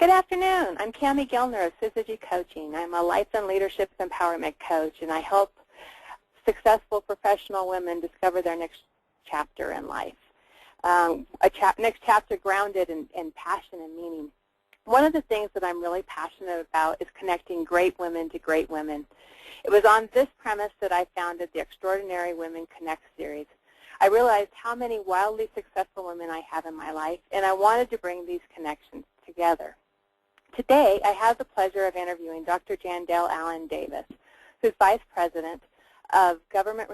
Good afternoon. I'm Cammie Guildner of Syzygy Coaching. I'm a life and leadership empowerment coach, and I help successful professional women discover their next chapter in life, next chapter grounded in passion and meaning. One of the things that I'm really passionate about is connecting great women to great women. It was on this premise that I founded the Extraordinary Women Connect series. I realized how many wildly successful women I have in my life, and I wanted to bring these connections together. Today, I have the pleasure of interviewing Dr. Jandel Allen-Davis, who's Vice President of Government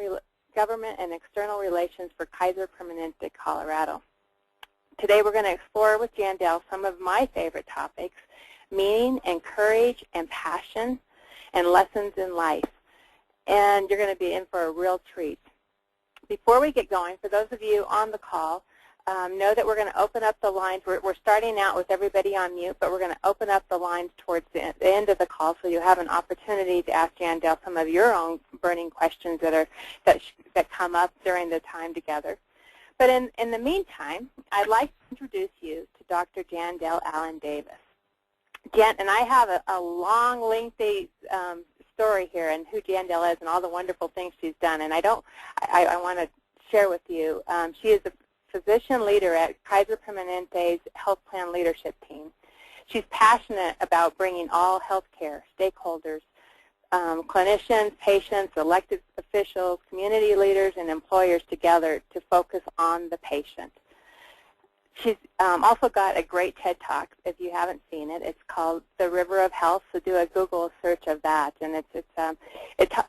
and External Relations for Kaiser Permanente, Colorado. Today, we're going to explore with Jandel some of my favorite topics, meaning and courage and passion and lessons in life. And you're going to be in for a real treat. Before we get going, for those of you on the call, know that we're going to open up the lines. We're starting out with everybody on mute, but we're going to open up the lines towards the end of the call, so you have an opportunity to ask Jandel some of your own burning questions that come up during the time together. But in the meantime, I'd like to introduce you to Dr. Jandel Allen-Davis. And I have a long, lengthy story here and who Jandel is and all the wonderful things she's done. And I want to share with you. She is a physician leader at Kaiser Permanente's health plan leadership team. She's passionate about bringing all healthcare stakeholders, clinicians, patients, elected officials, community leaders, and employers together to focus on the patient. She's also got a great TED Talk. If you haven't seen it, it's called The River of Health, so do a Google search of that. And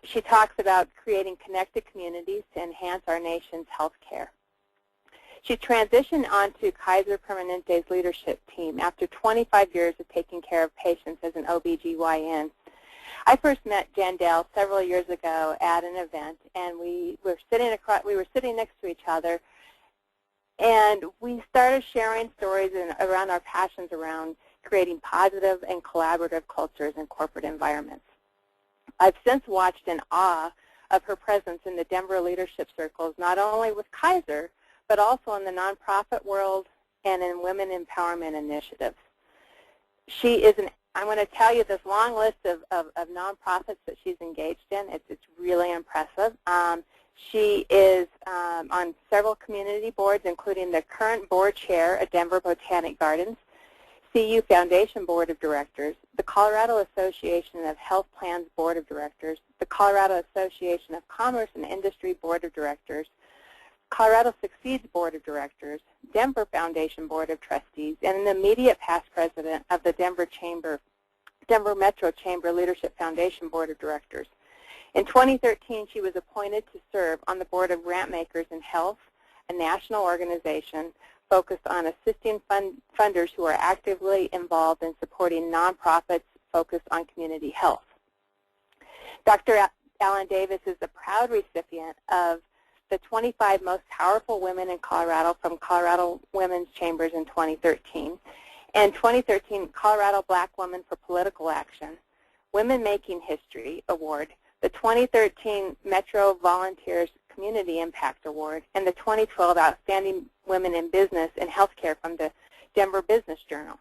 she talks about creating connected communities to enhance our nation's health care. She transitioned onto Kaiser Permanente's leadership team after 25 years of taking care of patients as an OBGYN. I first met Jandel several years ago at an event, and we were sitting next to each other, and we started sharing stories around our passions around creating positive and collaborative cultures in corporate environments. I've since watched in awe of her presence in the Denver leadership circles, not only with Kaiser, but also in the nonprofit world and in women empowerment initiatives. I'm going to tell you this long list of nonprofits that she's engaged in. It's really impressive. She is on several community boards, including the current board chair at Denver Botanic Gardens, CU Foundation Board of Directors, the Colorado Association of Health Plans Board of Directors, the Colorado Association of Commerce and Industry Board of Directors, Colorado Succeeds Board of Directors, Denver Foundation Board of Trustees, and an immediate past president of the Denver Metro Chamber Leadership Foundation Board of Directors. In 2013, she was appointed to serve on the board of Grantmakers in Health, a national organization focused on assisting funders who are actively involved in supporting nonprofits focused on community health. Dr. Allen-Davis is a proud recipient of the 25 Most Powerful Women in Colorado from Colorado Women's Chambers in 2013, and 2013 Colorado Black Woman for Political Action, Women Making History Award, the 2013 Metro Volunteers Community Impact Award, and the 2012 Outstanding Women in Business and Healthcare from the Denver Business Journal.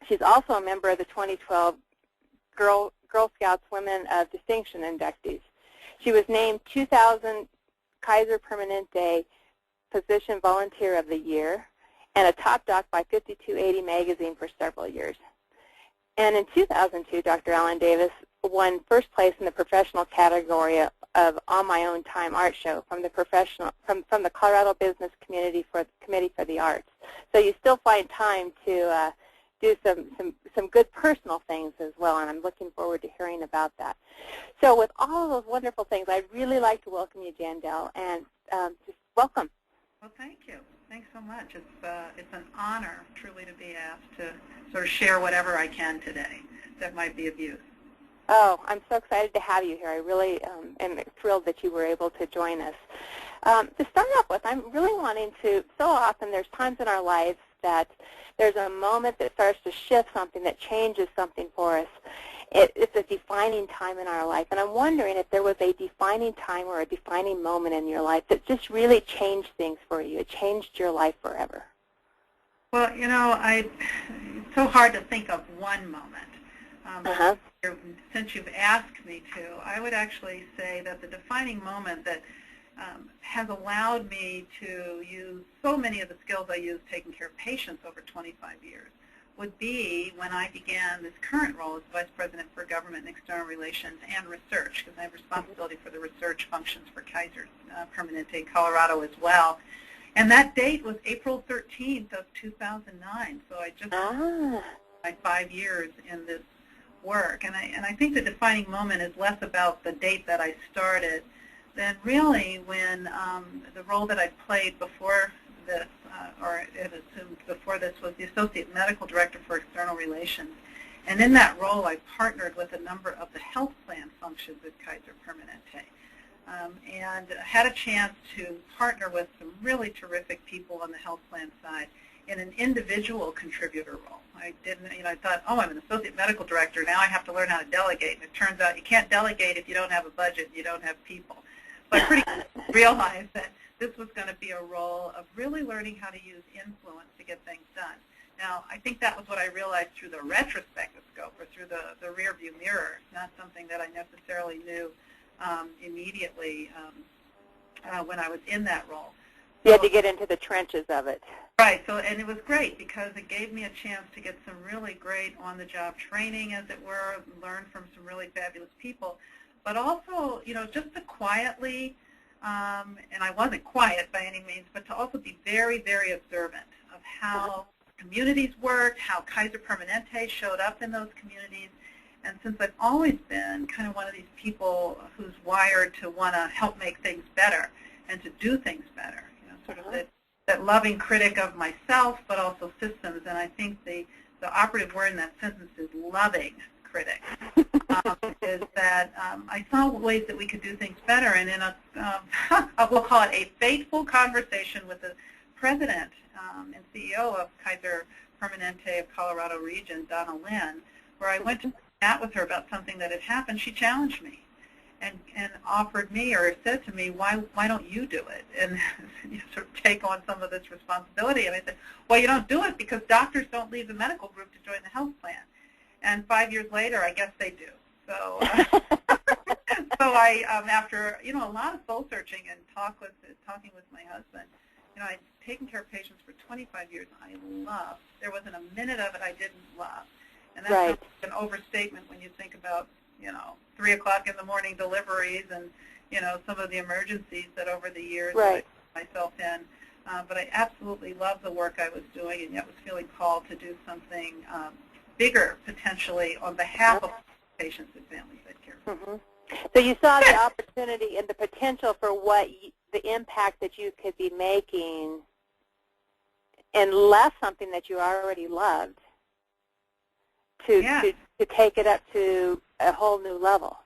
She's also a member of the 2012 Girl Scouts Women of Distinction inductees. She was named 2000 Kaiser Permanente Physician Volunteer of the Year and a top doc by 5280 magazine for several years. And in 2002, Dr. Allen-Davis won first place in the professional category of On My Own Time art show from the Colorado Business Committee for the Arts. So you still find time to do some good personal things as well, and I'm looking forward to hearing about that. So with all of those wonderful things, I'd really like to welcome you, Jandel, and just welcome. Well, thank you. Thanks so much. It's an honor, truly, to be asked to sort of share whatever I can today that might be of use. Oh, I'm so excited to have you here. I really am thrilled that you were able to join us. To start off with, I'm really wanting to, so often there's times in our lives that there's a moment that starts to shift something, that changes something for us. It's a defining time in our life, and I'm wondering if there was a defining time or a defining moment in your life that just really changed things for you. It changed your life forever. Well, you know, so hard to think of one moment. Since you've asked me to, I would actually say that the defining moment that has allowed me to use so many of the skills I use taking care of patients over 25 years would be when I began this current role as Vice President for Government and External Relations and Research, because I have responsibility for the research functions for Kaiser Permanente in Colorado as well. And that date was April 13th of 2009, so I just my 5 years in this work. And I think the defining moment is less about the date that I started than really when the role that I played before this, or it assumed before this, was the Associate Medical Director for External Relations. And in that role, I partnered with a number of the health plan functions at Kaiser Permanente. And had a chance to partner with some really terrific people on the health plan side in an individual contributor role. I didn't, I thought, oh, I'm an associate medical director, now I have to learn how to delegate. And it turns out you can't delegate if you don't have a budget, you don't have people. So I pretty realized that this was going to be a role of really learning how to use influence to get things done. Now, I think that was what I realized through the retrospective scope, or through the rear view mirror, not something that I necessarily knew immediately when I was in that role. You had to get into the trenches of it. Right, and it was great because it gave me a chance to get some really great on-the-job training, as it were, learn from some really fabulous people, but also, just to quietly, and I wasn't quiet by any means, but to also be very, very observant of how communities worked, how Kaiser Permanente showed up in those communities. And since I've always been kind of one of these people who's wired to want to help make things better and to do things better, sort of that loving critic of myself, but also systems. And I think the operative word in that sentence is loving critic, is that I saw ways that we could do things better. And in we'll call it a fateful conversation with the president and CEO of Kaiser Permanente of Colorado region, Jandel Allen, where I went to chat with her about something that had happened, she challenged me and offered me, or said to me, why don't you do it and sort of take on some of this responsibility? And I said, well, you don't do it because doctors don't leave the medical group to join the health plan. And 5 years later, I guess they do. So, so I, after a lot of soul searching and talking with my husband, I'd taken care of patients for 25 years. I loved. There wasn't a minute of it I didn't love. And that's an overstatement when you think about, 3 o'clock in the morning deliveries and, some of the emergencies that over the years I put myself in. But I absolutely loved the work I was doing, and yet was feeling called to do something bigger, potentially, on behalf of patients and families I care for. So you saw the opportunity and the potential for the impact that you could be making, and left something that you already loved to take it up to a whole new level.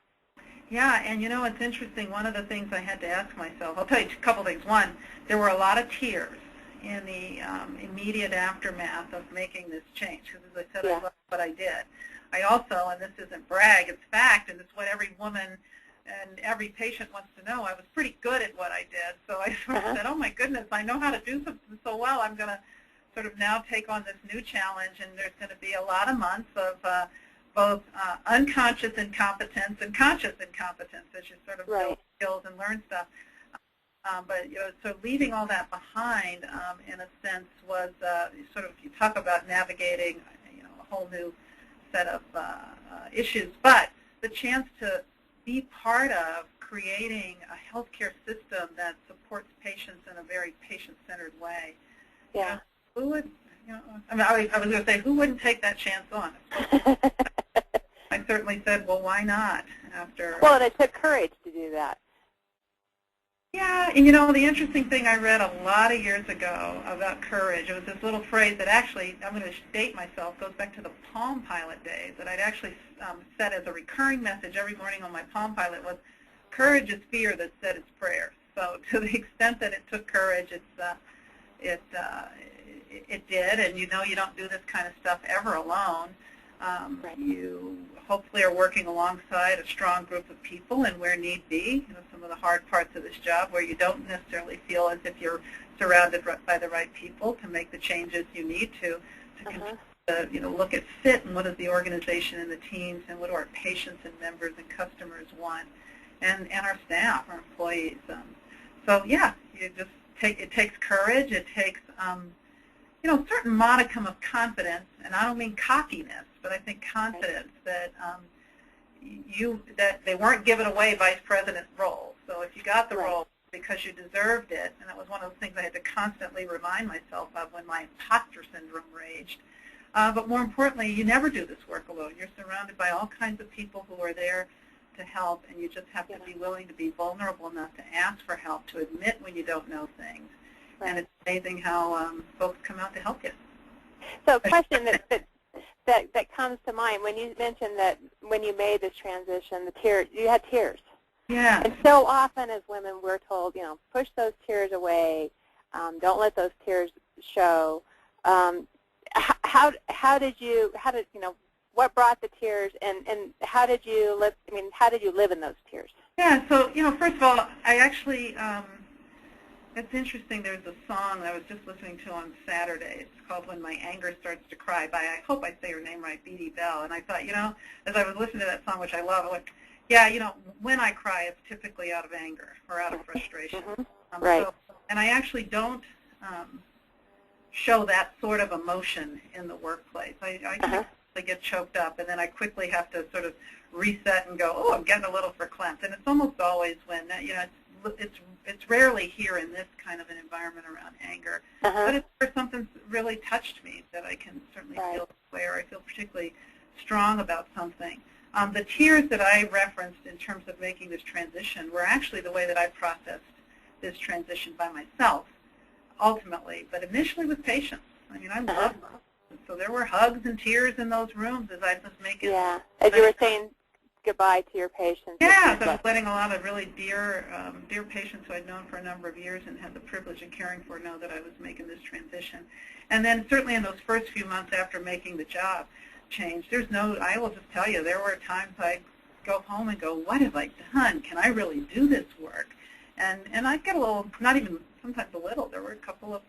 Yeah, and it's interesting. One of the things I had to ask myself, I'll tell you a couple things. One, there were a lot of tears in the immediate aftermath of making this change, because as I said, I loved what I did. I also, and this isn't brag, it's fact, and it's what every woman and every patient wants to know, I was pretty good at what I did. So I sort of said, oh my goodness, I know how to do something so well, I'm going to sort of now take on this new challenge, and there's going to be a lot of months of both unconscious incompetence and conscious incompetence as you sort of build skills and learn stuff. But so leaving all that behind, in a sense, was sort of, you talk about navigating, a whole new set of issues, but the chance to be part of creating a healthcare system that supports patients in a very patient-centered way. Yeah. Who would, I was going to say, who wouldn't take that chance on? I certainly said, well, why not? Well, and it took courage to do that. Yeah, and the interesting thing I read a lot of years ago about courage, it was this little phrase that actually, I'm going to date myself, goes back to the Palm Pilot days, that I'd actually set as a recurring message every morning on my Palm Pilot was, courage is fear that said its prayers. So to the extent that it took courage, it did, and you don't do this kind of stuff ever alone. You hopefully are working alongside a strong group of people, and where need be, some of the hard parts of this job where you don't necessarily feel as if you're surrounded by the right people to make the changes you need to control to, look at fit and what does the organization and the teams and what do our patients and members and customers want, and our staff, our employees. So yeah, it takes courage. It takes a certain modicum of confidence, and I don't mean cockiness, but I think confidence that that they weren't given away vice president roles. So if you got the role because you deserved it, and that was one of the things I had to constantly remind myself of when my imposter syndrome raged. But more importantly, you never do this work alone. You're surrounded by all kinds of people who are there to help, and you just have to be willing to be vulnerable enough to ask for help, to admit when you don't know things. And it's amazing how folks come out to help you. So a question that comes to mind, when you mentioned that when you made this transition, you had tears. Yeah. And so often as women we're told, push those tears away, don't let those tears show. How did what brought the tears, and how did you live? How did you live in those tears? Yeah. So first of all, I actually. It's interesting. There's a song I was just listening to on Saturday. It's called "When My Anger Starts to Cry" by, I hope I say her name right, Beattie Bell. And I thought, as I was listening to that song, which I love, I went, yeah, when I cry, it's typically out of anger or out of frustration. Right. And I actually don't show that sort of emotion in the workplace. I can get choked up, and then I quickly have to sort of reset and go, oh, I'm getting a little verklempt. And it's almost always when, it's rarely here in this kind of an environment around anger, but it's where something's really touched me that I can certainly feel where I feel particularly strong about something. The tears that I referenced in terms of making this transition were actually the way that I processed this transition by myself, ultimately, but initially with patients. I love them. So there were hugs and tears in those rooms as I was making. Yeah, as you were saying goodbye to your patients. Yeah, so I was letting a lot of really dear patients who I'd known for a number of years and had the privilege of caring for know that I was making this transition. And then certainly in those first few months after making the job change, I will just tell you, there were times I'd go home and go, what have I done? Can I really do this work? And I'd get a little, not even sometimes a little, there were a couple of,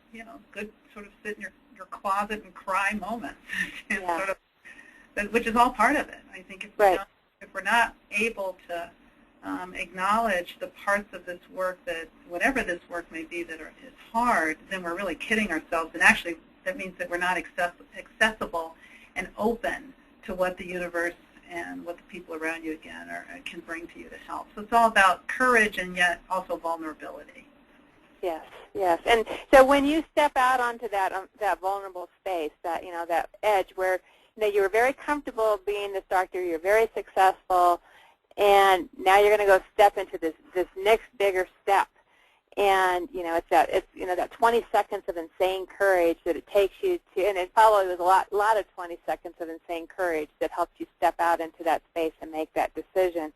good sort of sit in your closet and cry moments, sort of, which is all part of it. I think if we're not able to acknowledge the parts of this work that, whatever this work may be, that is hard, then we're really kidding ourselves. And actually, that means that we're not accessible and open to what the universe and what the people around you, again, can bring to you to help. So it's all about courage and yet also vulnerability. Yes, yes. And so when you step out onto that vulnerable space, that that edge where you were very comfortable being this doctor, you're very successful, and now you're going to go step into this next bigger step. And it's that 20 seconds of insane courage that it takes you to, and it probably was a lot of 20 seconds of insane courage that helped you step out into that space and make that decision.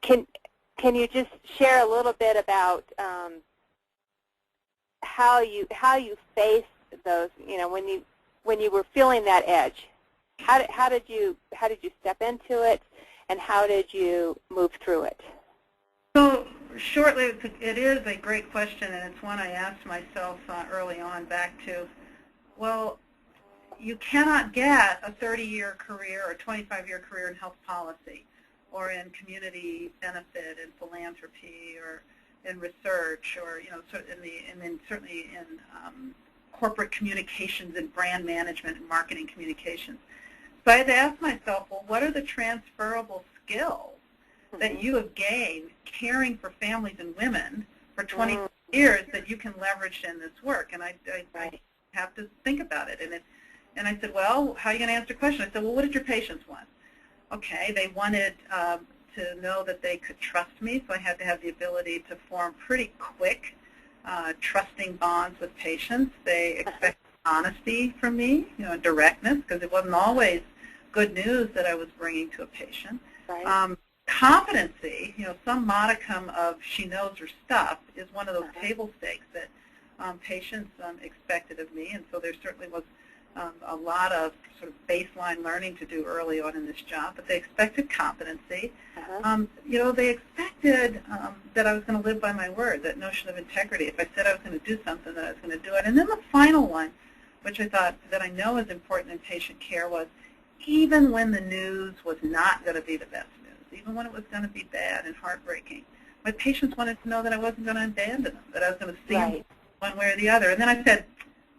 Can you just share a little bit about how you faced those? When you were feeling that edge, how did you step into it, and how did you move through it? So shortly, it is a great question, and it's one I asked myself early on back to, well, you cannot get a 30-year career or 25-year career in health policy or in community benefit and philanthropy or in research or, certainly in corporate communications and brand management and marketing communications. So I had to ask myself, well, what are the transferable skills that you have gained caring for families and women for 20 years that you can leverage in this work? And I have to think about it. And I said, well, how are you going to answer the question? I said, well, what did your patients want? Okay, they wanted to know that they could trust me, so I had to have the ability to form pretty quick, trusting bonds with patients. They expected honesty from me, directness, because it wasn't always good news that I was bringing to a patient. Right. Competency, some modicum of she knows her stuff is one of those table stakes that patients expected of me, and so there certainly was a lot of sort of baseline learning to do early on in this job, but they expected competency. They expected that I was going to live by my word, that notion of integrity. If I said I was going to do something, that I was going to do it. And then the final one which I thought that I know is important in patient care, was even when the news was not going to be the best news, even when it was going to be bad and heartbreaking, my patients wanted to know that I wasn't going to abandon them, that I was going to see them one way or the other. And then I said,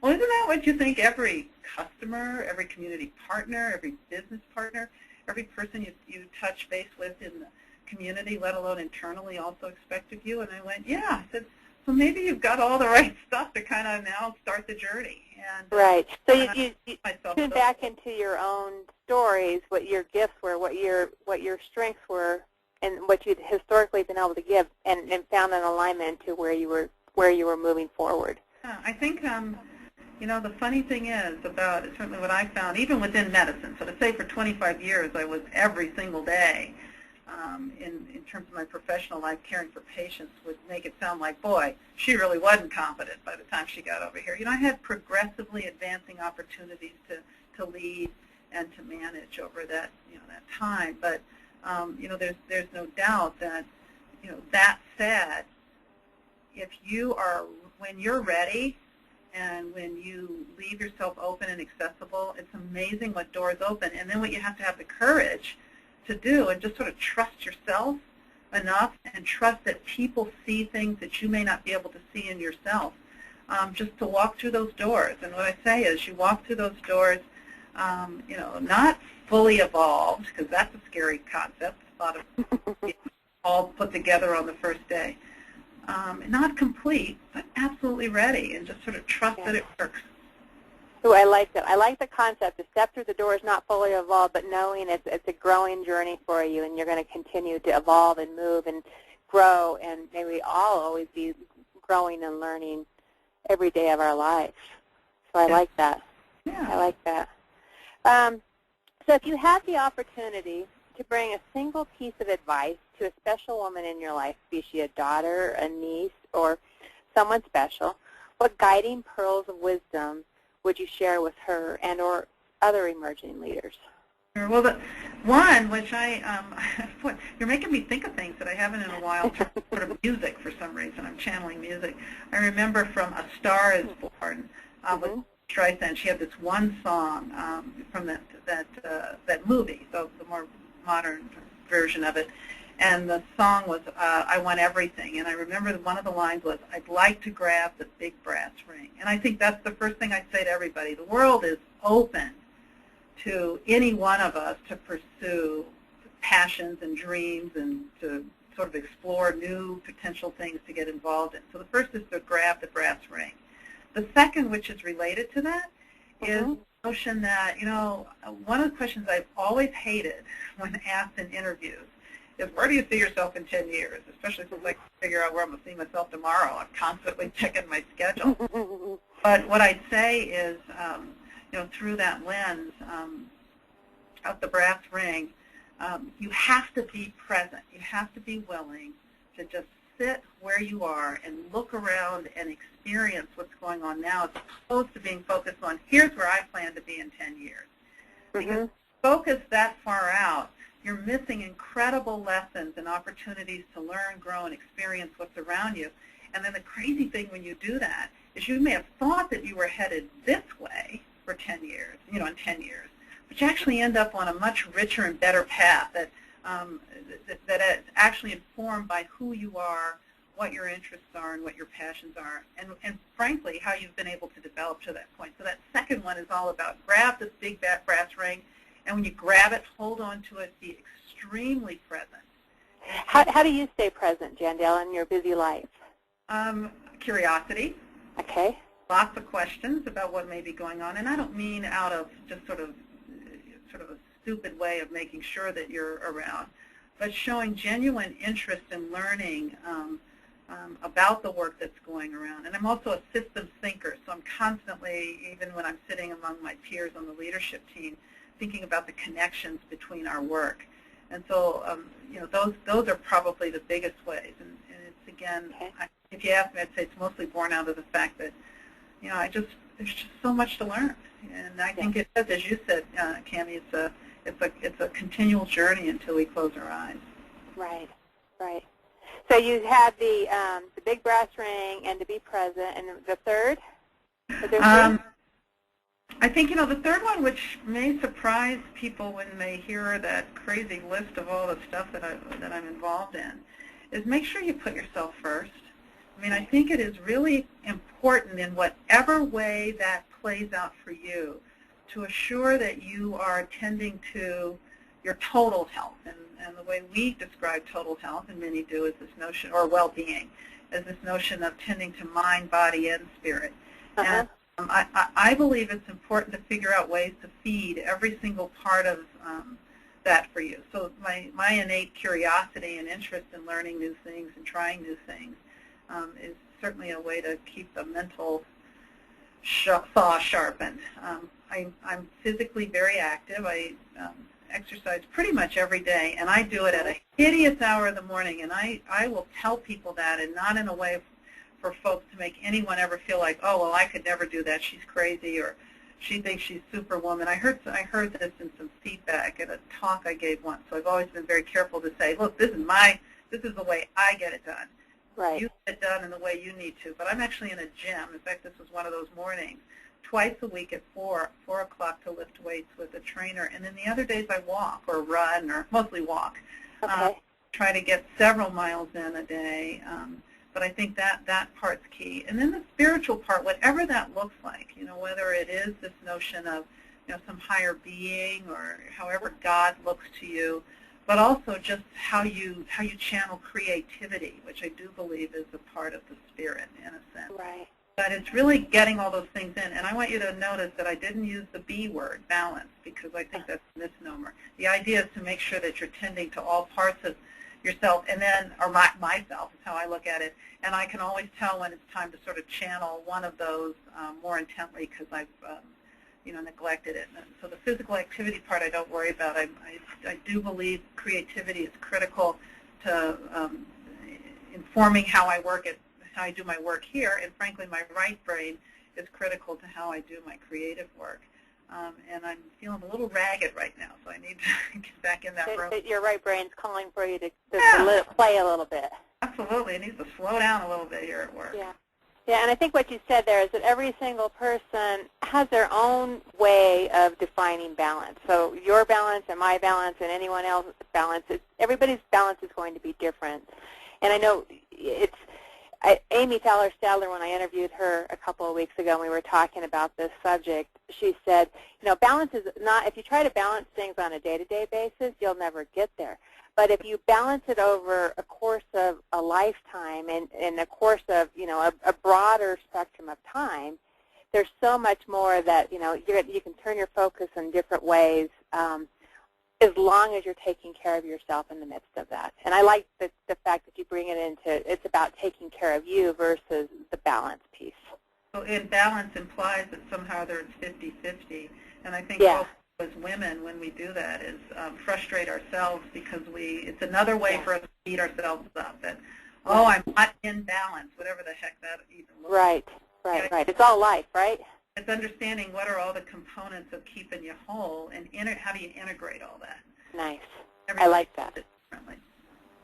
well, isn't that what you think every customer, every community partner, every business partner, every person you touch base with in the community, let alone internally, also expect of you? And I went, yeah. I said, so maybe you've got all the right stuff to kind of now start the journey. And, So you tune back into your own stories, what your gifts were, what your strengths were, and what you'd historically been able to give, and found an alignment to where you were moving forward. Yeah, I think you know, the funny thing is about certainly what I found, even within medicine. So to say for 25 years I was every single day in terms of my professional life caring for patients would make it sound like, boy, she really wasn't competent by the time she got over here. You know, I had progressively advancing opportunities to lead and to manage over that, you know, that time. But you know, there's no doubt that, you know, that said, if you are, when you're ready and when you leave yourself open and accessible, it's amazing what doors open. And then what you have to have the courage to do and just sort of trust yourself enough and trust that people see things that you may not be able to see in yourself, just to walk through those doors. And what I say is you walk through those doors, you know, not fully evolved, because that's a scary concept, a lot of all put together on the first day. Not complete, but absolutely ready, and just sort of trust that it works. Oh, I like that. I like the concept. To step through the door is not fully evolved, but knowing it's a growing journey for you, and you're going to continue to evolve and move and grow, and may we all always be growing and learning every day of our life. So I like that. Yeah. I like that. So if you have the opportunity to bring a single piece of advice to a special woman in your life, be she a daughter, a niece, or someone special, what guiding pearls of wisdom would you share with her and or other emerging leaders? Well, the one which you're making me think of things that I haven't in a while, sort of music for some reason. I'm channeling music. I remember from A Star is Born with Streisand. She had this one song from that movie, so the more modern version of it. And the song was, I Want Everything. And I remember one of the lines was, I'd like to grab the big brass ring. And I think that's the first thing I'd say to everybody. The world is open to any one of us to pursue passions and dreams and to sort of explore new potential things to get involved in. So the first is to grab the brass ring. The second, which is related to that, is the notion that, you know, one of the questions I've always hated when asked in interviews is, where do you see yourself in 10 years, especially since I can figure out where I'm going to see myself tomorrow. I'm constantly checking my schedule. But what I'd say is, you know, through that lens of the brass ring, you have to be present. You have to be willing to just sit where you are and look around and experience what's going on now, as opposed to being focused on, here's where I plan to be in 10 years. Because focus that far out, you're missing incredible lessons and opportunities to learn, grow, and experience what's around you. And then the crazy thing when you do that is you may have thought that you were headed this way for 10 years, you know, in 10 years, but you actually end up on a much richer and better path that is actually informed by who you are, what your interests are, and what your passions are, and frankly, how you've been able to develop to that point. So that second one is all about grab this big brass ring, and when you grab it, hold on to it, be extremely present. How do you stay present, Jandel, in your busy life? Curiosity. Okay. Lots of questions about what may be going on, and I don't mean out of just sort of a stupid way of making sure that you're around, but showing genuine interest in learning about the work that's going around. And I'm also a systems thinker, so I'm constantly, even when I'm sitting among my peers on the leadership team, thinking about the connections between our work. And so, you know, those are probably the biggest ways. And it's, again, if you ask me, I'd say it's mostly born out of the fact that, you know, there's just so much to learn. And I think it is, as you said, Cammie, it's a continual journey until we close our eyes. Right, right. So you had the big brass ring and to be present, and the third? I think, the third one, which may surprise people when they hear that crazy list of all the stuff that I'm involved in, is make sure you put yourself first. I mean, I think it is really important in whatever way that plays out for you to assure that you are attending to your total health. And the way we describe total health, and many do, is this notion, or well-being, is this notion of tending to mind, body, and spirit. And I believe it's important to figure out ways to feed every single part of that for you. So my innate curiosity and interest in learning new things and trying new things is certainly a way to keep the mental saw sharpened. I'm physically very active. I exercise pretty much every day, and I do it at a hideous hour of the morning, and I will tell people that, and not in a way for folks to make anyone ever feel like, oh, well, I could never do that, she's crazy, or she thinks she's superwoman. I heard this in some feedback at a talk I gave once, so I've always been very careful to say, look, this is the way I get it done. Right. You get it done in the way you need to. But I'm actually in a gym. In fact, this was one of those mornings, twice a week at 4 o'clock to lift weights with a trainer. And then the other days I walk or run, or mostly walk. Okay. Try to get several miles in a day. But I think that part's key. And then the spiritual part, whatever that looks like, whether it is this notion of some higher being, or however God looks to you, but also just how you channel creativity, which I do believe is a part of the spirit in a sense. Right. But it's really getting all those things in. And I want you to notice that I didn't use the B word, balance, because I think that's a misnomer. The idea is to make sure that you're tending to all parts of yourself, and then, or myself is how I look at it, and I can always tell when it's time to sort of channel one of those more intently because I've neglected it. And so the physical activity part I don't worry about. I do believe creativity is critical to informing how I do my work here, and frankly my right brain is critical to how I do my creative work. And I'm feeling a little ragged right now, so I need to get back in that room. Your right brain's calling for you to play a little bit. Absolutely. It needs to slow down a little bit here at work. Yeah. Yeah, and I think what you said there is that every single person has their own way of defining balance. So your balance and my balance and anyone else's balance, everybody's balance is going to be different. And I know Amy Fowler-Stadler, when I interviewed her a couple of weeks ago and we were talking about this subject, she said, balance is not, if you try to balance things on a day-to-day basis, you'll never get there. But if you balance it over a course of a lifetime and in a course of, a broader spectrum of time, there's so much more that, you can turn your focus in different ways as long as you're taking care of yourself in the midst of that. And I like the fact that you bring it into, it's about taking care of you versus the balance piece. So balance implies that somehow there's 50-50. And I think yeah. As women, when we do that, is frustrate ourselves because it's another way for us to beat ourselves up. That, I'm not in balance, whatever the heck that even looks like. Right. It's all life, right? It's understanding what are all the components of keeping you whole, and how do you integrate all that. Nice. Everybody I like that. Differently.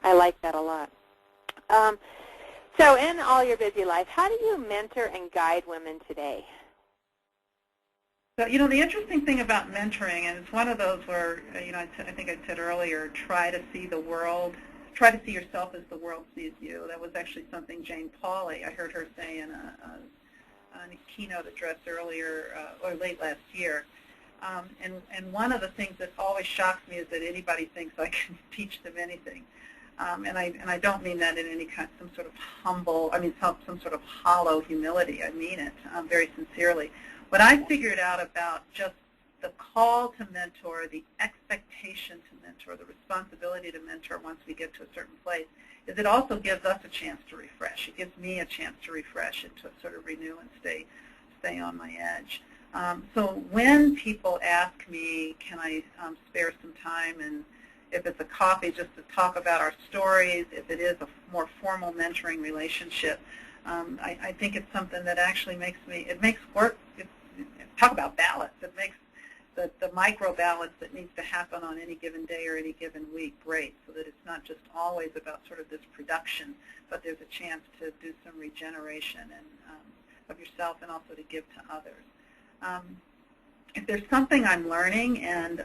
I like that a lot. So in all your busy life, how do you mentor and guide women today? So, the interesting thing about mentoring, and it's one of those where, I think I said earlier, try to see see yourself as the world sees you. That was actually something Jane Pauley, I heard her say in a keynote address earlier, or late last year. And one of the things that always shocks me is that anybody thinks I can teach them anything. And I don't mean that in any kind, some sort of hollow humility. I mean it very sincerely. What I figured out about just the call to mentor, the expectation to mentor, the responsibility to mentor once we get to a certain place, is it also gives us a chance to refresh. It gives me a chance to refresh and to sort of renew and stay on my edge. So when people ask me, can I spare some time, and if it's a coffee just to talk about our stories, if it is a more formal mentoring relationship, I think it's something that actually makes work. Talk about balance. It makes the micro balance that needs to happen on any given day or any given week great, so that it's not just always about sort of this production, but there's a chance to do some regeneration of yourself and also to give to others. if there's something I'm learning, and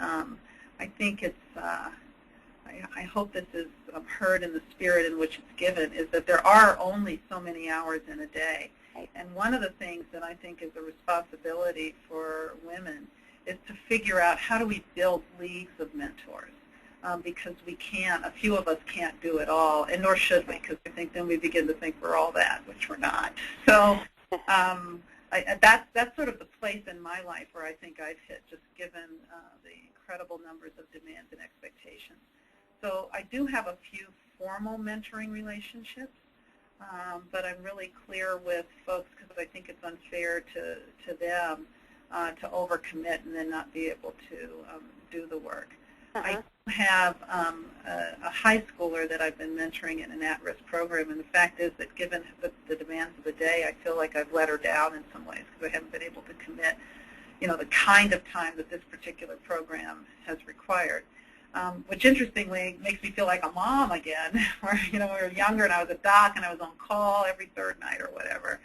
I think it's, I hope this is heard in the spirit in which it's given, is that there are only so many hours in a day. And one of the things that I think is a responsibility for women is to figure out how do we build leagues of mentors. Because we can't, a few of us can't do it all, and nor should we, because I think then we begin to think we're all that, which we're not. So that's sort of the place in my life where I think I've hit, just given the incredible numbers of demands and expectations. So I do have a few formal mentoring relationships, but I'm really clear with folks because I think it's unfair to them to overcommit and then not be able to do the work. I have a high schooler that I've been mentoring in an at-risk program, and the fact is that given the demands of the day, I feel like I've let her down in some ways because I haven't been able to commit, the kind of time that this particular program has required. Which interestingly makes me feel like a mom again, where we were younger and I was a doc and I was on call every third night or whatever.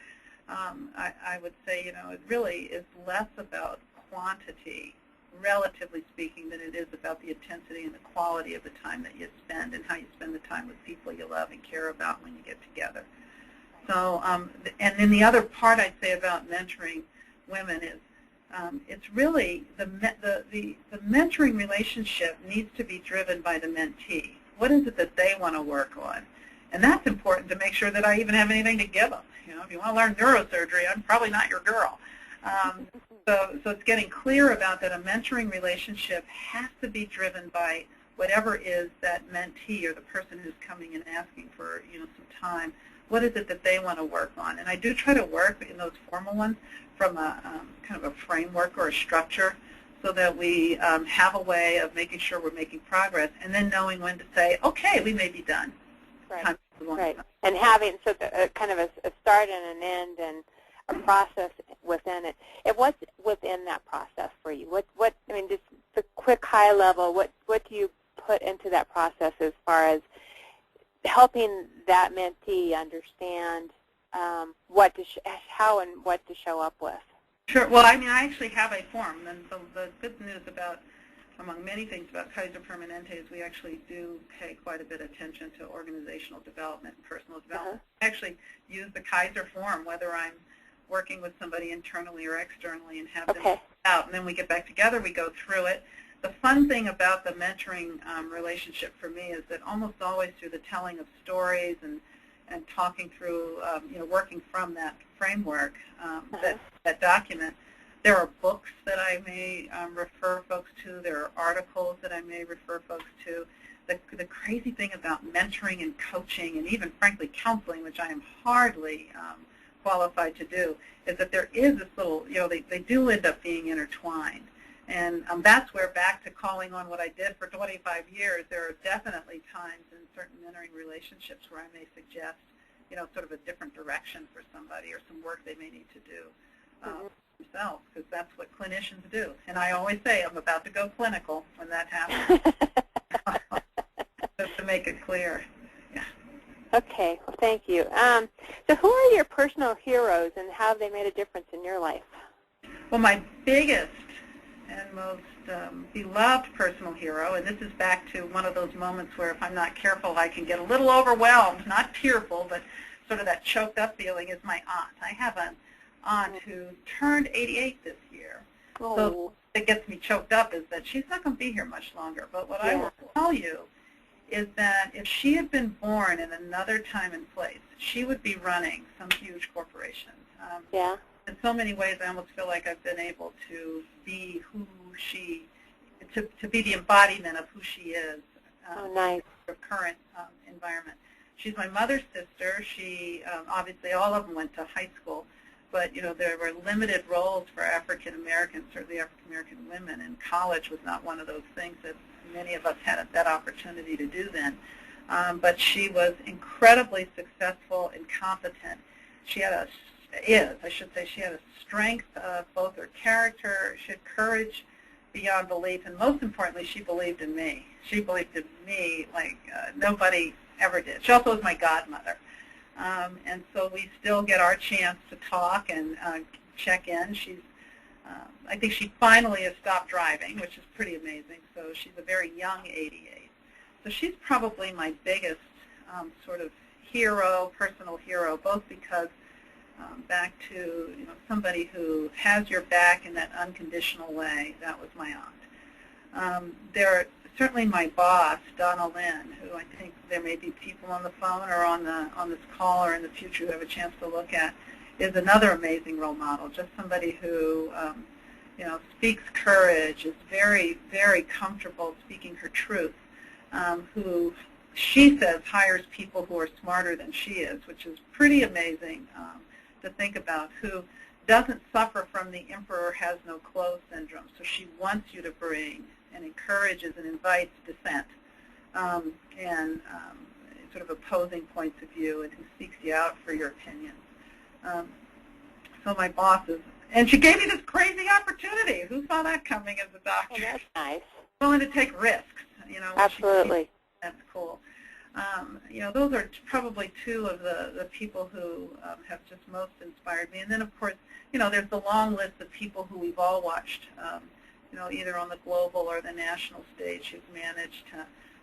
I would say, it really is less about quantity, relatively speaking, than it is about the intensity and the quality of the time that you spend and how you spend the time with people you love and care about when you get together. So, and then the other part I'd say about mentoring women is it's really the mentoring relationship needs to be driven by the mentee. What is it that they want to work on? And that's important to make sure that I even have anything to give them. If you want to learn neurosurgery, I'm probably not your girl. So it's getting clear about that a mentoring relationship has to be driven by whatever is that mentee or the person who's coming and asking for some time. What is it that they want to work on? And I do try to work in those formal ones from a kind of a framework or a structure so that we have a way of making sure we're making progress and then knowing when to say, okay, we may be done. Right, right. And having kind of a start and an end and a process within it. And what's within that process for you? Just the quick high level, what do you put into that process as far as helping that mentee understand how and what to show up with? Sure. Well, I actually have a form, and the good news about, among many things about Kaiser Permanente, is we actually do pay quite a bit of attention to organizational development and personal development. I actually use the Kaiser form, whether I'm working with somebody internally or externally, and have them out, and then we get back together, we go through it. The fun thing about the mentoring relationship for me is that almost always through the telling of stories and talking through, working from that framework, that document, there are books that I may refer folks to. There are articles that I may refer folks to. The crazy thing about mentoring and coaching and even, frankly, counseling, which I am hardly qualified to do, is that there is this little, they do end up being intertwined. And that's where, back to calling on what I did for 25 years, there are definitely times in certain mentoring relationships where I may suggest, sort of a different direction for somebody or some work they may need to do themselves, because that's what clinicians do. And I always say I'm about to go clinical when that happens, just to make it clear. Yeah. Okay, well, thank you. So who are your personal heroes and how have they made a difference in your life? Well, my biggest and most beloved personal hero, and this is back to one of those moments where if I'm not careful I can get a little overwhelmed, not tearful, but sort of that choked up feeling, is my aunt. I have an aunt who turned 88 this year. Oh. So what gets me choked up is that she's not going to be here much longer. But what I will tell you is that if she had been born in another time and place, she would be running some huge corporations. In so many ways, I almost feel like I've been able to be who she, to be the embodiment of who she is in her current environment. She's my mother's sister. She, obviously, all of them went to high school, but, there were limited roles for African Americans, certainly African American women, and college was not one of those things that many of us had that opportunity to do then. But she was incredibly successful and competent. She had she had a strength of both her character, she had courage beyond belief, and most importantly, she believed in me. She believed in me like nobody ever did. She also was my godmother. And so we still get our chance to talk and check in. She's I think she finally has stopped driving, which is pretty amazing. So she's a very young 88. So she's probably my biggest sort of hero, personal hero, both because back to somebody who has your back in that unconditional way. That was my aunt. There, certainly my boss, Donna Lynn, who I think there may be people on the phone or on this call or in the future who have a chance to look at, is another amazing role model. Just somebody who speaks courage, is very, very comfortable speaking her truth, who she says hires people who are smarter than she is, which is pretty amazing to think about, who doesn't suffer from the emperor has no clothes syndrome. So she wants you to bring and encourages and invites dissent and sort of opposing points of view, and who seeks you out for your opinion. So my boss is, and she gave me this crazy opportunity. Who saw that coming as a doctor? Oh, that's nice. Willing to take risks, Absolutely. That's cool. Those are probably two of the people who have just most inspired me. And then, of course, there's the long list of people who we've all watched, either on the global or the national stage, who've managed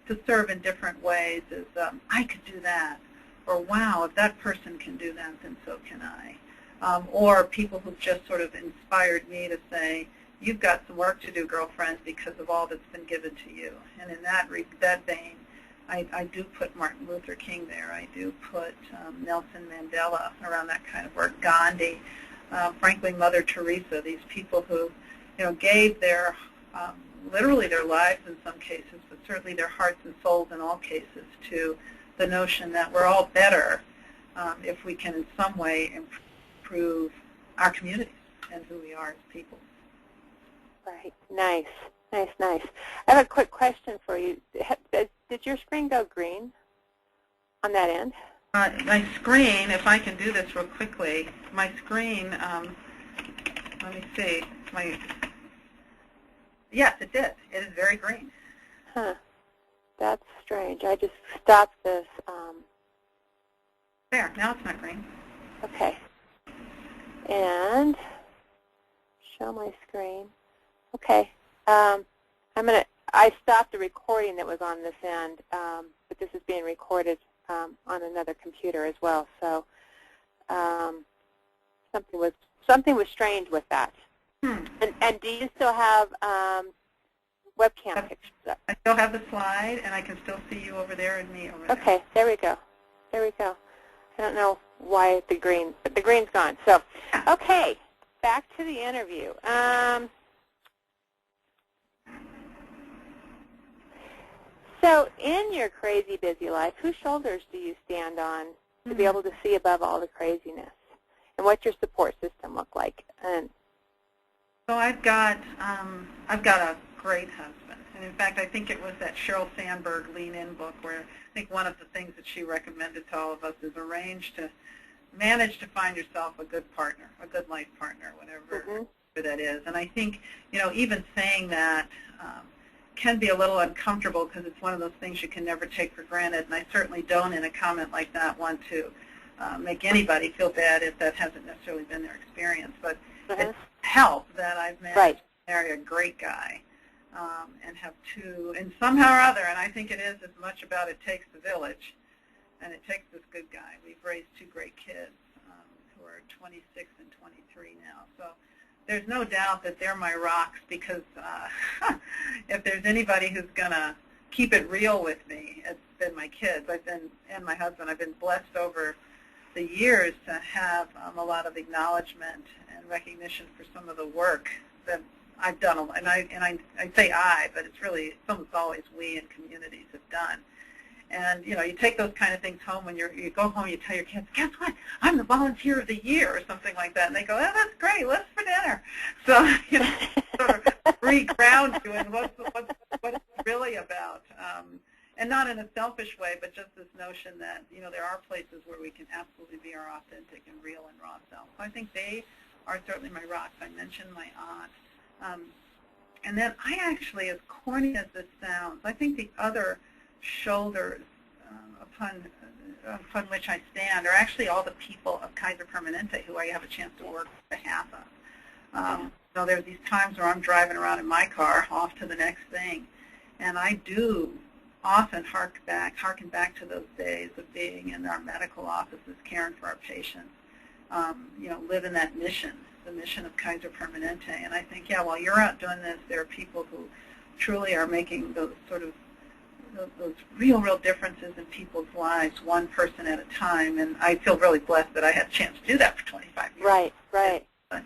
to serve in different ways. As I could do that, or wow, if that person can do that, then so can I. Or people who've just sort of inspired me to say, you've got some work to do, girlfriend, because of all that's been given to you. And in that vein, I do put Martin Luther King there. I do put Nelson Mandela around that kind of work, Gandhi, frankly, Mother Teresa, these people who gave their, literally their lives in some cases, but certainly their hearts and souls in all cases, to the notion that we're all better if we can in some way improve our communities and who we are as people. Right. Nice. Nice, nice. I have a quick question for you. Did your screen go green on that end? My screen, if I can do this real quickly, my screen, let me see. Yes, it did. It is very green. Huh. That's strange. I just stopped this. There. Now it's not green. Okay. And show my screen. Okay. I stopped the recording that was on this end, but this is being recorded on another computer as well. So something was strange with that. And do you still have webcam pictures up? I still have the slide, and I can still see you over there and me over there. Okay. There we go. There we go. I don't know why but the green's gone. So, okay. Back to the interview. So in your crazy busy life, whose shoulders do you stand on to be able to see above all the craziness? And what's your support system look like? And so I've got a great husband. And in fact, I think it was that Sheryl Sandberg Lean In book where I think one of the things that she recommended to all of us is manage to find yourself a good partner, a good life partner, whatever that is. And I think, even saying that can be a little uncomfortable because it's one of those things you can never take for granted. And I certainly don't, in a comment like that, want to make anybody feel bad if that hasn't necessarily been their experience. But it's helped that I've managed to marry a great guy and have two, and somehow or other, and I think it is as much about it takes the village, and it takes this good guy. We've raised two great kids who are 26 and 23 now. So there's no doubt that they're my rocks, because if there's anybody who's going to keep it real with me, it's been my kids. And my husband. I've been blessed over the years to have a lot of acknowledgement and recognition for some of the work that I've done. And I say I, but it's almost always we and communities have done. And, you take those kind of things home when you go home, you tell your kids, guess what, I'm the volunteer of the year or something like that. And they go, oh, that's great, let's for dinner. So, sort of re-ground you in what it's really about. And not in a selfish way, but just this notion that, there are places where we can absolutely be our authentic and real and raw self. So I think they are certainly my rocks. I mentioned my aunt. And then I actually, as corny as this sounds, I think the other shoulders upon which I stand are actually all the people of Kaiser Permanente who I have a chance to work on behalf of. know, there's these times where I'm driving around in my car off to the next thing, and I do often harken back to those days of being in our medical offices caring for our patients, you know, live in that mission, the mission of Kaiser Permanente. And I think, yeah, while you're out doing this, there are people who truly are making those sort of those real differences in people's lives, one person at a time. And I feel really blessed that I had a chance to do that for 25 years. Right, right. But,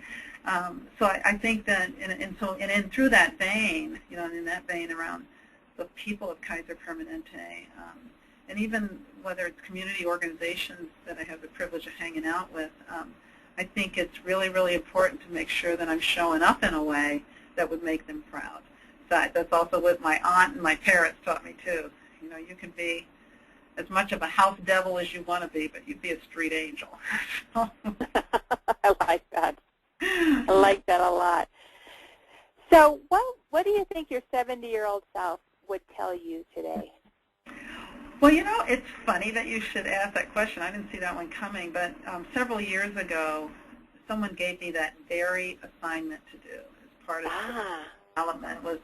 so I think that, and through that vein, you know, in that vein around the people of Kaiser Permanente, and even whether it's community organizations that I have the privilege of hanging out with, I think it's really important to make sure that I'm showing up in a way that would make them proud. So that's also what my aunt and my parents taught me too. You know, you can be as much of a house devil as you want to be, but you'd be a street angel. I like that. I like that a lot. So what do you think your 70-year-old self would tell you today? Well, you know, it's funny that you should ask that question. I didn't see that one coming, but several years ago, someone gave me that very assignment to do as part of development.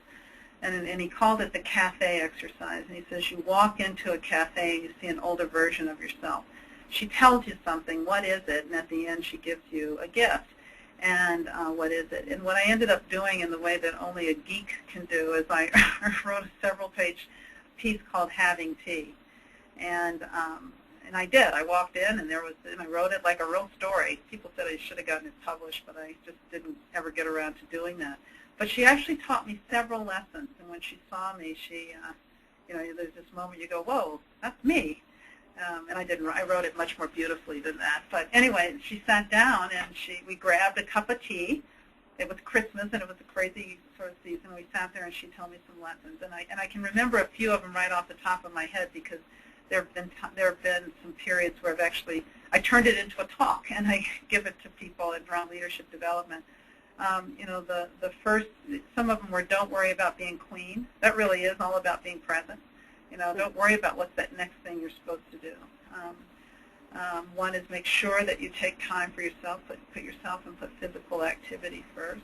And he called it the cafe exercise. And he says, you walk into a cafe and you see an older version of yourself. She tells you something, what is it? And at the end, she gives you a gift. And what is it? And what I ended up doing in the way that only a geek can do is I wrote a several-page piece called Having Tea. And I did. I walked in, and I wrote it like a real story. People said I should have gotten it published, but I just didn't ever get around to doing that. But she actually taught me several lessons, and when she saw me, she, you know, there's this moment you go, whoa, that's me. And I wrote it much more beautifully than that. But anyway, she sat down, and we grabbed a cup of tea. It was Christmas, and it was a crazy sort of season. We sat there, and she told me some lessons. And I can remember a few of them right off the top of my head because there have been some periods where I turned it into a talk, and I give it to people around leadership development. You know, the first, some of them were don't worry about being queen. That really is all about being present. You know, don't worry about what's that next thing you're supposed to do. One is make sure that you take time for yourself, put yourself and put physical activity first.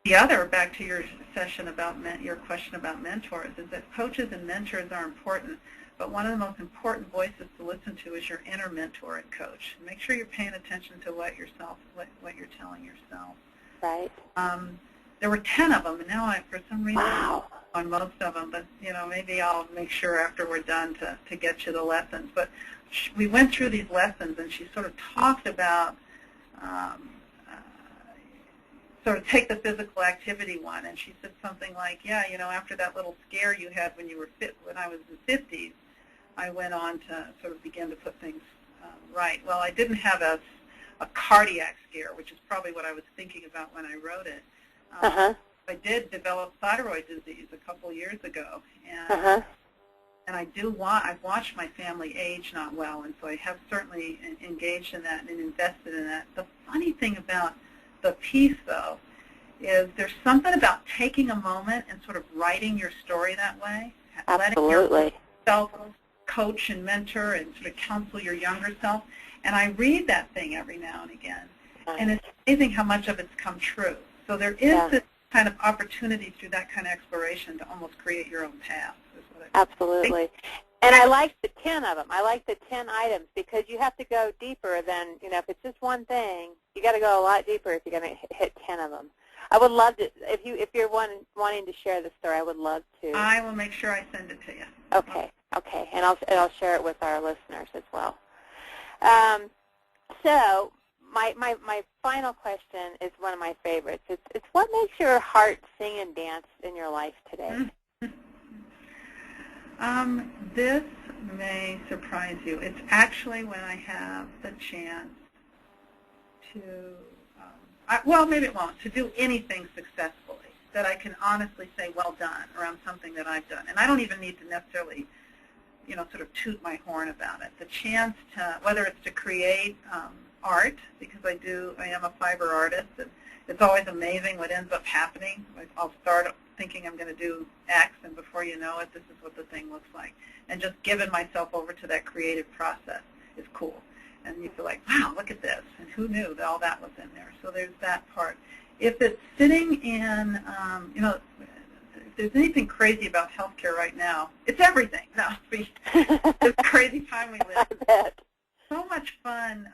The other, back to your session about your question about mentors, is that coaches and mentors are important, but one of the most important voices to listen to is your inner mentor and coach. Make sure you're paying attention to what you're telling yourself. Right. There were 10 of them, and now for some reason on most of them, but you know, maybe I'll make sure after we're done to get you the lessons. But we went through these lessons, and she sort of talked about sort of take the physical activity one, and she said something like, yeah, you know, after that little scare you had when I was in the 50s, I went on to sort of begin to put things right. Well, I didn't have a cardiac scare, which is probably what I was thinking about when I wrote it. I did develop thyroid disease a couple of years ago, and I've watched my family age not well, and so I have certainly engaged in that and invested in that. The funny thing about the piece, though, is there's something about taking a moment and sort of writing your story that way. Absolutely. Letting yourself coach and mentor and sort of counsel your younger self. And I read that thing every now and again. And it's amazing how much of it's come true. So there is this kind of opportunity through that kind of exploration to almost create your own path. Absolutely. And I like the 10 of them. I like the 10 items because you have to go deeper than, you know, if it's just one thing, you got to go a lot deeper if you're going to hit 10 of them. I would love to, if you're wanting to share the story, I would love to. I will make sure I send it to you. Okay, okay, and I'll share it with our listeners as well. So my final question is one of my favorites. It's what makes your heart sing and dance in your life today? This may surprise you. It's actually when I have the chance to, well, maybe it won't, to do anything successfully, that I can honestly say, well done, around something that I've done. And I don't even need to necessarily, you know, sort of toot my horn about it. The chance to, whether it's to create art, because I am a fiber artist, and it's always amazing what ends up happening. I'll start thinking I'm going to do X, and before you know it, this is what the thing looks like. And just giving myself over to that creative process is cool. and you feel like, wow, look at this, and who knew that all that was in there? So there's that part. If it's sitting in, if there's anything crazy about healthcare right now, it's everything. No, it's a crazy time we live. I bet. So much fun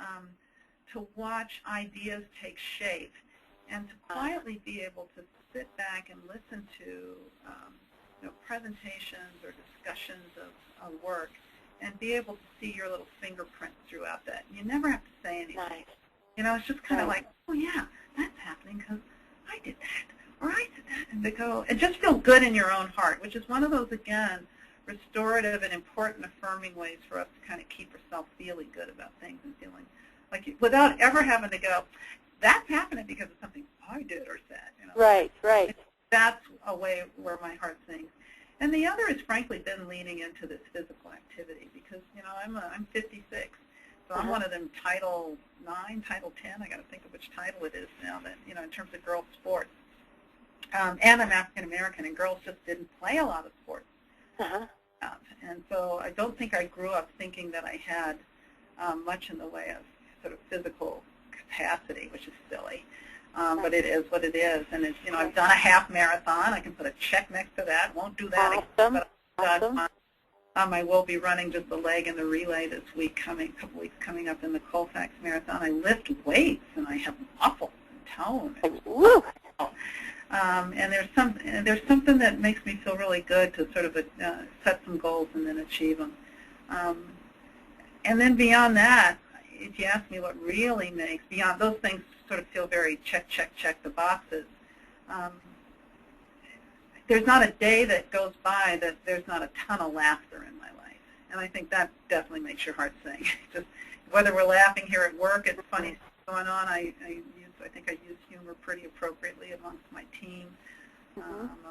to watch ideas take shape and to quietly be able to sit back and listen to presentations or discussions of work and be able to see your little fingerprints throughout that. You never have to say anything. Nice. It's just kind of like, oh, yeah, that's happening because I did that or I did that. And to go and just feel good in your own heart, which is one of those, again, restorative and important affirming ways for us to kind of keep ourselves feeling good about things and feeling like, without ever having to go, that's happening because of something I did or said. Right, right. That's a way where my heart sings. And the other has frankly been leaning into this physical activity because, I'm 56, so I'm one of them Title 9, Title 10. I got to think of which title it is now that, in terms of girls' sports. And I'm African American, and girls just didn't play a lot of sports. And so I don't think I grew up thinking that I had much in the way of sort of physical capacity, which is silly. But it is what it is. And it's, I've done a half marathon. I can put a check next to that. Won't do that again. But I will be running just the leg and the relay this week, couple weeks coming up in the Colfax Marathon. I lift weights, and I have muscle and tone. Woo! And there's something that makes me feel really good to sort of set some goals and then achieve them. And then beyond that, if you ask me what really makes, beyond those things sort of feel very check, check, check the boxes, there's not a day that goes by that there's not a ton of laughter in my life. And I think that definitely makes your heart sing. Just whether we're laughing here at work, it's funny stuff going on. I think I use humor pretty appropriately amongst my team,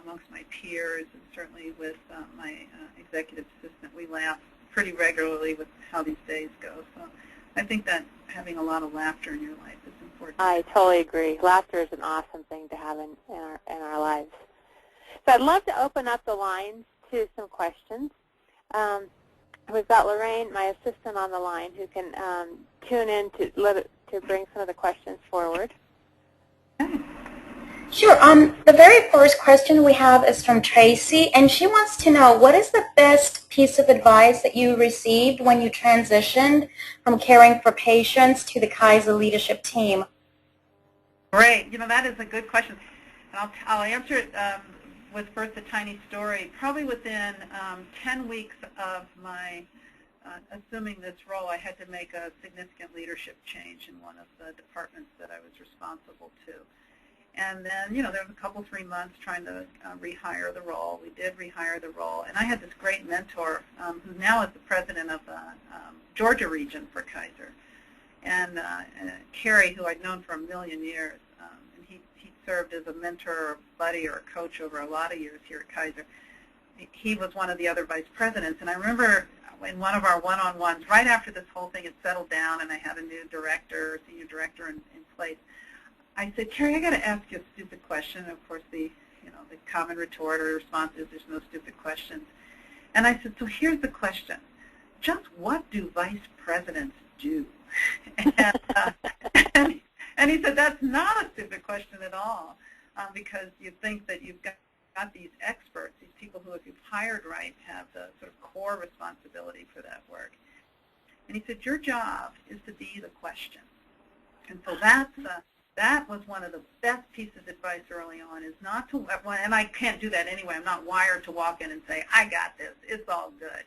amongst my peers, and certainly with my executive assistant. We laugh pretty regularly with how these days go. So I think that having a lot of laughter in your life is important. I totally agree. Laughter is an awesome thing to have in our lives. So I'd love to open up the lines to some questions. We've got Lorraine, my assistant, on the line, who can tune in to bring some of the questions forward. Sure. The very first question we have is from Tracy, and she wants to know, what is the best piece of advice that you received when you transitioned from caring for patients to the Kaiser leadership team? Great. That is a good question. And I'll answer it with first a tiny story. Probably within 10 weeks of my assuming this role, I had to make a significant leadership change in one of the departments that I was responsible to. And then, there was a couple, 3 months trying to rehire the role. We did rehire the role. And I had this great mentor who now is the president of the Georgia region for Kaiser. And Kerry, who I'd known for a million years, and he served as a mentor or buddy or a coach over a lot of years here at Kaiser. He was one of the other vice presidents. And I remember in one of our one-on-ones, right after this whole thing had settled down and I had a new director, senior director in place, I said, Kerry, I got to ask you a stupid question. And of course, the common retort or response is there's no stupid questions. And I said, so here's the question. Just what do vice presidents do? And he said, that's not a stupid question at all, because you think that you've got these experts, these people who, if you've hired right, have the sort of core responsibility for that work. And he said, your job is to be the question. And so that was one of the best pieces of advice early on, is not to, and I can't do that anyway. I'm not wired to walk in and say, I got this, it's all good.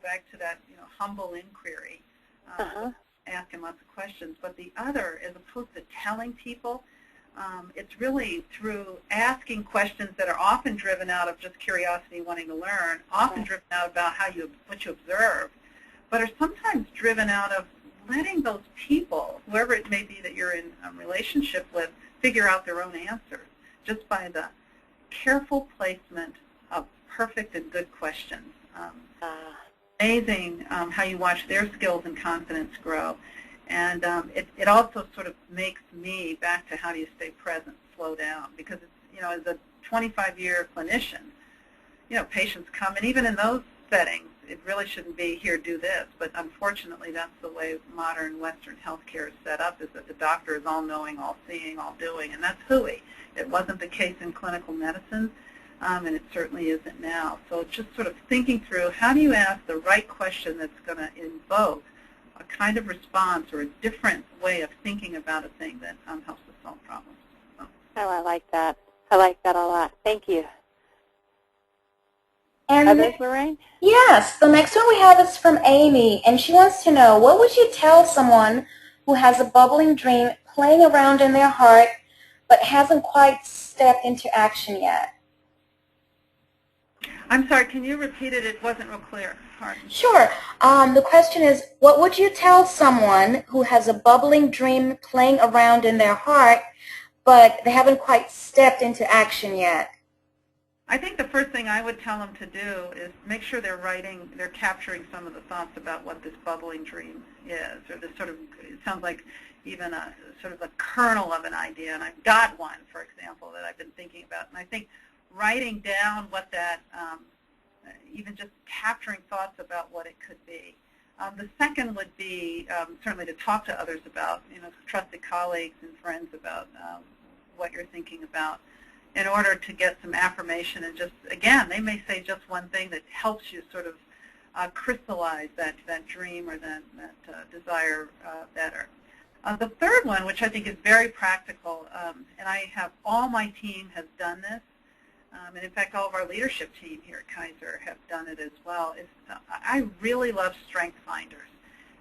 Back to that, humble inquiry, asking lots of questions. But the other, as opposed to telling people, it's really through asking questions that are often driven out of just curiosity, wanting to learn, often driven out about what you observe, but are sometimes driven out of letting those people, whoever it may be that you're in a relationship with, figure out their own answers just by the careful placement of perfect and good questions. Amazing how you watch their skills and confidence grow. And it also sort of makes me, back to how do you stay present, slow down, because it's, as a 25-year clinician, patients come, and even in those settings, it really shouldn't be here, do this. But unfortunately, that's the way modern Western healthcare is set up, is that the doctor is all-knowing, all-seeing, all-doing, and that's hooey. It wasn't the case in clinical medicine, and it certainly isn't now. So just sort of thinking through, how do you ask the right question that's going to invoke a kind of response or a different way of thinking about a thing that helps us solve problems. So. Oh, I like that. I like that a lot. Thank you. And others, Lorraine? Yes. The next one we have is from Amy, and she wants to know, what would you tell someone who has a bubbling dream playing around in their heart but hasn't quite stepped into action yet? I'm sorry, can you repeat it? It wasn't real clear. Pardon. Sure. The question is, what would you tell someone who has a bubbling dream playing around in their heart but they haven't quite stepped into action yet? I think the first thing I would tell them to do is make sure they're capturing some of the thoughts about what this bubbling dream is, or this sort of, it sounds like even a sort of a kernel of an idea, and I've got one, for example, that I've been thinking about. And I think writing down what that, even just capturing thoughts about what it could be. The second would be certainly to talk to others about, trusted colleagues and friends about what you're thinking about, in order to get some affirmation. And just, again, they may say just one thing that helps you sort of crystallize that dream or that desire better. The third one, which I think is very practical, and I have all my team has done this, and in fact all of our leadership team here at Kaiser have done it as well, is I really love strength finders.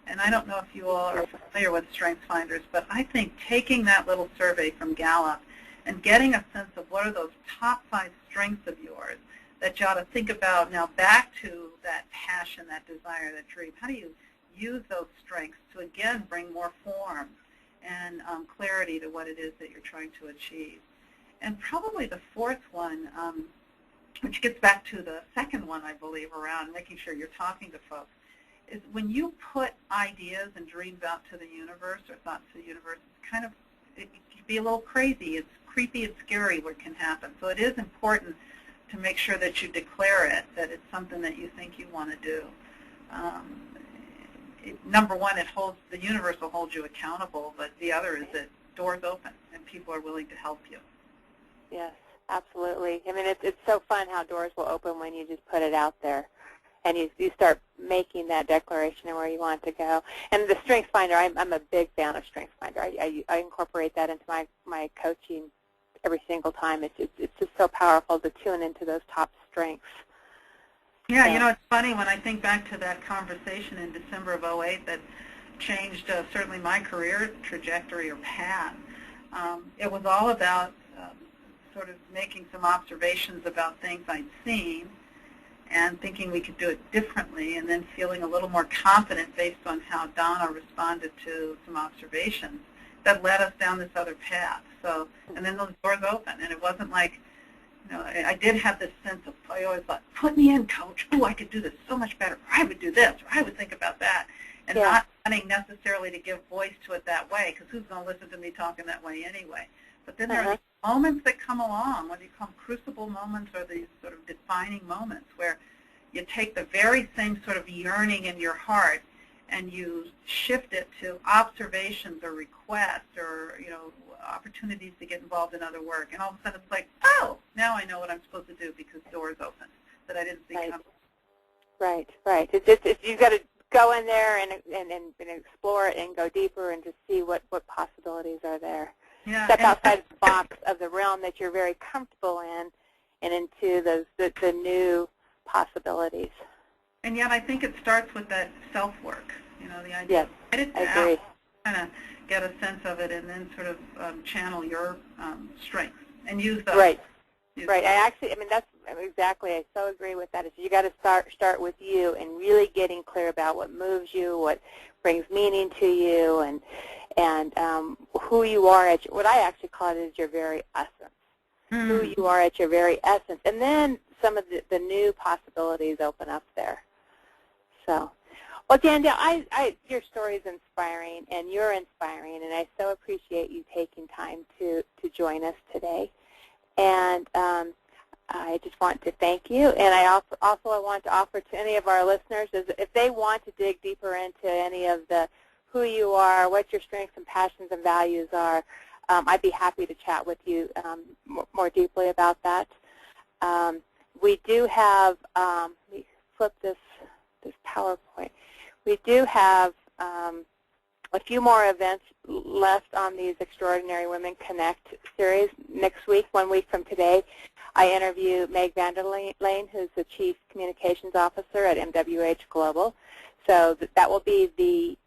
And I don't know if you all are familiar with strength finders, but I think taking that little survey from Gallup and getting a sense of what are those top 5 strengths of yours that you ought to think about now, back to that passion, that desire, that dream. How do you use those strengths to, again, bring more form and clarity to what it is that you're trying to achieve? And probably the fourth one, which gets back to the second one, I believe, around making sure you're talking to folks, is when you put ideas and dreams out to the universe, or thoughts to the universe, it's kind of, it can be a little crazy. It's creepy and scary what can happen. So it is important to make sure that you declare it, that it's something that you think you want to do. Number one, the universe will hold you accountable, but the other is that doors open and people are willing to help you. Yes, absolutely. I mean, it's so fun how doors will open when you just put it out there, and you start making that declaration of where you want to go. And the Strength Finder, I'm a big fan of Strength Finder. I incorporate that into my coaching every single time. It's just so powerful to tune into those top strengths. Yeah, it's funny when I think back to that conversation in December of '08 that changed certainly my career trajectory or path. It was all about sort of making some observations about things I'd seen and thinking we could do it differently, and then feeling a little more confident based on how Donna responded to some observations that led us down this other path. So, and then those doors open, and it wasn't like, I did have this sense of, I always thought, put me in, coach. Oh, I could do this so much better. Or I would do this, or I would think about that. And not wanting necessarily to give voice to it that way, because who's going to listen to me talking that way anyway? But then there are these moments that come along, what you call crucible moments, or these sort of defining moments where you take the very same sort of yearning in your heart and you shift it to observations or requests or, opportunities to get involved in other work. And all of a sudden it's like, oh, now I know what I'm supposed to do because doors open that I didn't see coming. Right. It's you've got to go in there and explore it and go deeper and just see what possibilities are there. Yeah, step outside the box of the realm that you're very comfortable in and into the new possibilities. And yet I think it starts with that self-work, the idea of write it down, agree. Kind of get a sense of it, and then sort of channel your strengths and use those. Right. That's exactly, I so agree with that. You got to start with you and really getting clear about what moves you, what brings meaning to you, and who you are what I actually call it is your very essence. Who you are at your very essence. And then some of the new possibilities open up there. So, well, Jandel, your story is inspiring, and you're inspiring, and I so appreciate you taking time to join us today. And I just want to thank you, and I also want to offer to any of our listeners is if they want to dig deeper into any of the who you are, what your strengths and passions and values are, I'd be happy to chat with you more deeply about that. We do have, let me flip this PowerPoint. We do have a few more events left on these Extraordinary Women Connect series. Next week, 1 week from today, I interview Meg VanderLaan, who's the Chief Communications Officer at MWH Global. So that will be the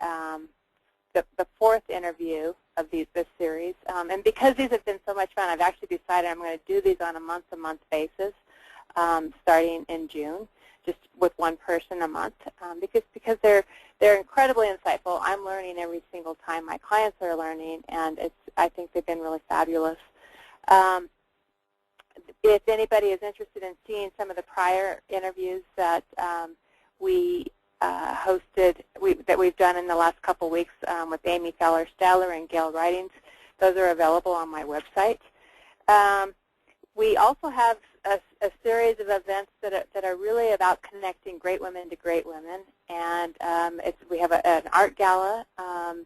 fourth interview of this series. And because these have been so much fun, I've actually decided I'm going to do these on a month-to-month basis starting in June, just with one person a month, because they're incredibly insightful. I'm learning every single time. My clients are learning, and I think they've been really fabulous. If anybody is interested in seeing some of the prior interviews that we hosted, that we've done in the last couple weeks with Amy Feller-Steller and Gail Ridings, those are available on my website. We also have a series of events that are really about connecting great women to great women, and we have an art gala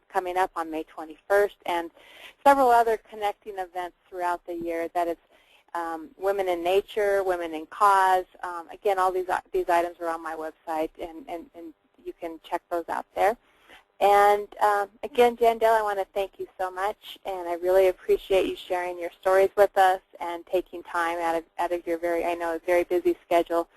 coming up on May 21st, and several other connecting events throughout the year. That is women in nature, women in cause. Again, all these items are on my website, and you can check those out there. And again, Jandel, I want to thank you so much, and I really appreciate you sharing your stories with us and taking time out of your very busy schedule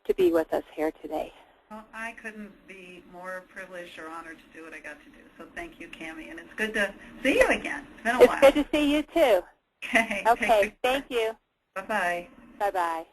to be with us here today. Well, I couldn't be more privileged or honored to do what I got to do. So thank you, Cammie, and it's good to see you again. It's been a while. It's good to see you too. Okay. Okay. Thank you. Bye-bye. Bye-bye.